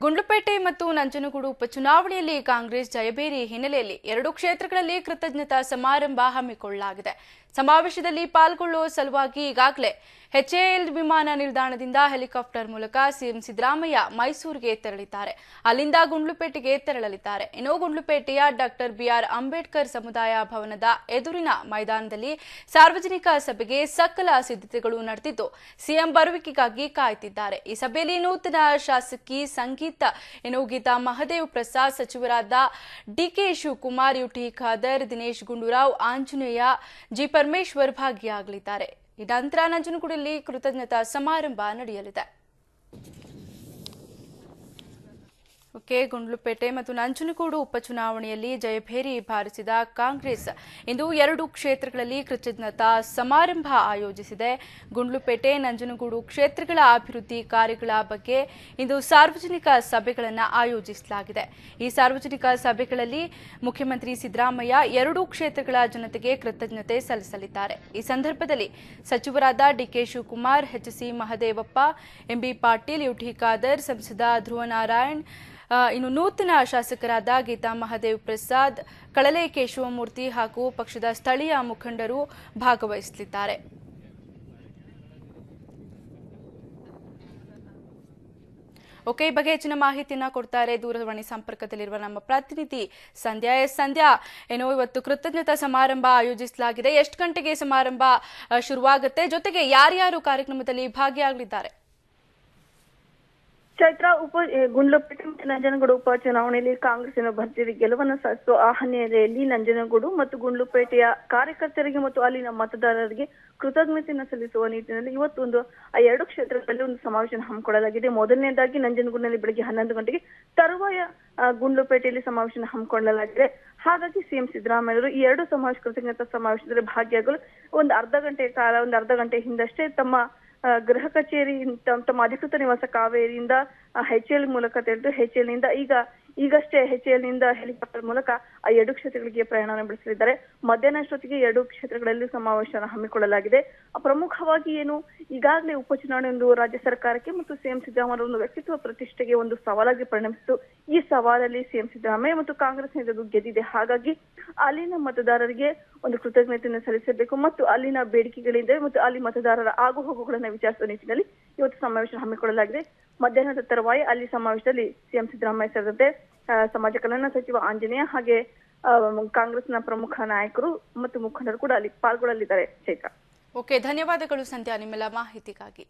ಗುಂಡ್ಲುಪೇಟೆ ಮತ್ತು ನಂಜನಗೂಡು ಉಪಚುನಾವಣೆಯಲ್ಲಿ ಕಾಂಗ್ರೆಸ್ ಜಯಬೇರಿ ಹಿನ್ನೆಲೆಯಲ್ಲಿ ಎರಡು ಕ್ಷೇತ್ರಗಳಲ್ಲಿ ಕೃತಜ್ಞತಾ ಸಮಾರಂಭ ಹಮ್ಮಿಕೊಳ್ಳಲಾಗಿದೆ. ಸಮಾವೇಶದಲ್ಲಿ ಪಾಲ್ಗೊಳ್ಳುವ ಸಲುವಾಗಿ ಈಗಾಗಲೇ ಎಚ್ಎಎಲ್ ವಿಮಾನ ನಿಲ್ದಾಣದಿಂದ ಹೆಲಿಕಾಪ್ಟರ್ ಮೂಲಕ ಸಿಎಂ ಸಿದ್ದರಾಮಯ್ಯ ಮೈಸೂರಿಗೆ ತೆರಳಿದ್ದಾರೆ. ಅಲ್ಲಿಂದ ಗುಂಡ್ಲುಪೇಟೆಗೆ ತೆರಳಲಿದ್ದಾರೆ. ಇನ್ನು ಗುಂಡ್ಲುಪೇಟೆಯ ಡಾಕ್ಟರ್ ಬಿಆರ್ ಅಂಬೇಡ್ಕರ್ ಸಮುದಾಯ ಭವನದ ಎದುರಿನ ಮೈದಾನದಲ್ಲಿ ಸಾರ್ವಜನಿಕ ಸಭೆಗೆ ಸಕಲ ಸಿದ್ಧತೆಗಳು ನಡೆದಿದ್ದು ಸಿಎಂ ಬರುವಿಕೆಗಾಗಿ ಕಾಯುತ್ತಿದ್ದಾರೆ. ಈ ಸಭೆಯಲ್ಲಿ ನೂತನ ಶಾಸಕಿ ಗೀತಾ ಮಹದೇವ್ ಪ್ರಸಾದ್, ಸಚಿವರಾದ ಡಿಕೆ ಶಿವಕುಮಾರ್, ಯುಟಿ ಖಾದರ್, ದಿನೇಶ್ ಗುಂಡೂರಾವ್, ಆಂಜನೇಯ, ಜಿ ಪರಮೇಶ್ವರ್ ಭಾಗಿಯಾಗಲಿದ್ದಾರೆ. ಈ ನಂತರ ನಂಜನಗೂಡಲ್ಲಿ ಕೃತಜ್ಞತಾ ಸಮಾರಂಭ ನಡೆಯಲಿದೆ. ಗುಂಡ್ಲುಪೇಟೆ ಮತ್ತು ನಂಜನಗೂಡು ಉಪಚುನಾವಣೆಯಲ್ಲಿ ಜಯಭೇರಿ ಬಾರಿಸಿದ ಕಾಂಗ್ರೆಸ್ ಇಂದು ಎರಡು ಕ್ಷೇತ್ರಗಳಲ್ಲಿ ಕೃತಜ್ಞತಾ ಸಮಾರಂಭ ಆಯೋಜಿಸಿದೆ. ಗುಂಡ್ಲುಪೇಟೆ, ನಂಜನಗೂಡು ಕ್ಷೇತ್ರಗಳ ಅಭಿವೃದ್ಧಿ ಕಾರ್ಯಗಳ ಬಗ್ಗೆ ಇಂದು ಸಾರ್ವಜನಿಕ ಸಭೆಗಳನ್ನು ಆಯೋಜಿಸಲಾಗಿದೆ. ಈ ಸಾರ್ವಜನಿಕ ಸಭೆಗಳಲ್ಲಿ ಮುಖ್ಯಮಂತ್ರಿ ಸಿದ್ದರಾಮಯ್ಯ ಎರಡೂ ಕ್ಷೇತ್ರಗಳ ಜನತೆಗೆ ಕೃತಜ್ಞತೆ ಸಲ್ಲಿಸಲಿದ್ದಾರೆ. ಈ ಸಂದರ್ಭದಲ್ಲಿ ಸಚಿವರಾದ ಡಿಕೆ ಶಿವಕುಮಾರ್, ಎಚ್ಸಿ ಮಹದೇವಪ್ಪ, ಎಂಬಿ ಪಾಟೀಲ್, ಯುಟಿ ಖಾದರ್, ಸಂಸದ ಧ್ರುವನಾರಾಯಣ್, ಇನ್ನು ನೂತನ ಶಾಸಕರಾದ ಗೀತಾ ಮಹದೇವ್ ಪ್ರಸಾದ್, ಕಳಲೆ ಕೇಶವಮೂರ್ತಿ ಹಾಗೂ ಪಕ್ಷದ ಸ್ಥಳೀಯ ಮುಖಂಡರು ಭಾಗವಹಿಸಲಿದ್ದಾರೆ. ಈ ಬಗ್ಗೆ ಹೆಚ್ಚಿನ ಮಾಹಿತಿಯನ್ನ ಕೊಡ್ತಾರೆ ದೂರವಾಣಿ ಸಂಪರ್ಕದಲ್ಲಿರುವ ನಮ್ಮ ಪ್ರತಿನಿಧಿ ಸಂಧ್ಯಾ. ಇವತ್ತು ಕೃತಜ್ಞತಾ ಸಮಾರಂಭ ಆಯೋಜಿಸಲಾಗಿದೆ. ಎಷ್ಟು ಗಂಟೆಗೆ ಸಮಾರಂಭ ಶುರುವಾಗುತ್ತೆ? ಜೊತೆಗೆ ಯಾರ್ಯಾರು ಕಾರ್ಯಕ್ರಮದಲ್ಲಿ ಭಾಗಿಯಾಗಲಿದ್ದಾರೆ? ಚೈತ್ರ, ಗುಂಡ್ಲುಪೇಟೆ ಮತ್ತು ನಂಜನಗೂಡು ಉಪಚುನಾವಣೆಯಲ್ಲಿ ಕಾಂಗ್ರೆಸ್ಸಿನ ಭರ್ಜರಿ ಗೆಲುವನ್ನು ಸಾಧಿಸುವ ಆ ಹಿನ್ನೆಲೆಯಲ್ಲಿ ನಂಜನಗೂಡು ಮತ್ತು ಗುಂಡ್ಲುಪೇಟೆಯ ಕಾರ್ಯಕರ್ತರಿಗೆ ಮತ್ತು ಅಲ್ಲಿನ ಮತದಾರರಿಗೆ ಕೃತಜ್ಞತೆಯನ್ನು ಸಲ್ಲಿಸುವ ನಿಟ್ಟಿನಲ್ಲಿ ಇವತ್ತು ಆ ಎರಡು ಕ್ಷೇತ್ರಗಳಲ್ಲಿ ಒಂದು ಸಮಾವೇಶ ಹಮ್ಮಿಕೊಳ್ಳಲಾಗಿದೆ. ಮೊದಲನೇದಾಗಿ ನಂಜನಗೂಡಿನಲ್ಲಿ ಬೆಳಗ್ಗೆ 11 ಗಂಟೆಗೆ, ತರುವಾಯ ಗುಂಡ್ಲುಪೇಟೆಯಲ್ಲಿ ಸಮಾವೇಶ ಹಮ್ಮಿಕೊಳ್ಳಲಾಗಿದೆ. ಹಾಗಾಗಿ ಸಿಎಂ ಸಿದ್ದರಾಮಯ್ಯರು ಈ ಎರಡು ಕೃತಜ್ಞತಾ ಸಮಾವೇಶದಲ್ಲಿ ಭಾಗಿಯಾಗಲು ಒಂದು ಅರ್ಧ ಗಂಟೆ ಹಿಂದಷ್ಟೇ ತಮ್ಮ ಗೃಹ ಕಚೇರಿ, ತಮ್ಮ ಅಧಿಕೃತ ನಿವಾಸ ಕಾವೇರಿಯಿಂದ ಎಚ್ಎಎಲ್ ಮೂಲಕ ತೆರಳಿದ್ದು ಈಗಷ್ಟೇ ಎಚ್ಎಎಲ್ ನಿಂದ ಹೆಲಿಕಾಪ್ಟರ್ ಮೂಲಕ ಆ ಎರಡು ಕ್ಷೇತ್ರಗಳಿಗೆ ಪ್ರಯಾಣ ಬೆಳೆಸಲಿದ್ದಾರೆ. ಮಧ್ಯಾಹ್ನಷ್ಟೊತ್ತಿಗೆ ಎರಡು ಕ್ಷೇತ್ರಗಳಲ್ಲಿ ಸಮಾವೇಶ ಹಮ್ಮಿಕೊಳ್ಳಲಾಗಿದೆ. ಪ್ರಮುಖವಾಗಿ ಈಗಾಗಲೇ ಉಪಚುನಾವಣೆ ಒಂದು ರಾಜ್ಯ ಸರ್ಕಾರಕ್ಕೆ ಮತ್ತು ಸಿಎಂ ಸಿದ್ದರಾಮಯ್ಯ ಒಂದು ವ್ಯಕ್ತಿತ್ವ ಪ್ರತಿಷ್ಠೆಗೆ ಒಂದು ಸವಾಲಾಗಿ ಪರಿಣಮಿಸಿತು. ಈ ಸವಾಲಲ್ಲಿ ಸಿಎಂ ಸಿದ್ದರಾಮಯ್ಯ ಮತ್ತು ಕಾಂಗ್ರೆಸ್ ಗೆದ್ದಿದೆ. ಹಾಗಾಗಿ ಅಲ್ಲಿನ ಮತದಾರರಿಗೆ ಒಂದು ಕೃತಜ್ಞತೆಯನ್ನು ಸಲ್ಲಿಸಬೇಕು ಮತ್ತು ಅಲ್ಲಿನ ಬೇಡಿಕೆಗಳಿಂದ ಮತ್ತು ಅಲ್ಲಿ ಮತದಾರರ ಆಗುಹೋಗುಗಳನ್ನು ವಿಚಾರಿಸುವ ನಿಟ್ಟಿನಲ್ಲಿ ಇವತ್ತು ಸಮಾವೇಶ ಹಮ್ಮಿಕೊಳ್ಳಲಾಗಿದೆ. ಮಧ್ಯಾಹ್ನದ ತರುವಾಯ ಅಲ್ಲಿ ಸಮಾವೇಶದಲ್ಲಿ ಸಿಎಂ ಸಿದ್ದರಾಮಯ್ಯ ಸೇರಿದಂತೆ ಸಮಾಜ ಕಲ್ಯಾಣ ಸಚಿವ ಆಂಜನೇಯ ಹಾಗೆ ಕಾಂಗ್ರೆಸ್ನ ಪ್ರಮುಖ ನಾಯಕರು ಮತ್ತು ಮುಖಂಡರು ಕೂಡ ಅಲ್ಲಿ ಪಾಲ್ಗೊಳ್ಳಲಿದ್ದಾರೆ. ಚೈತ್ರ, ಧನ್ಯವಾದಗಳು ಸಂಧ್ಯಾ ನಿಮ್ಮೆಲ್ಲ ಮಾಹಿತಿಗಾಗಿ.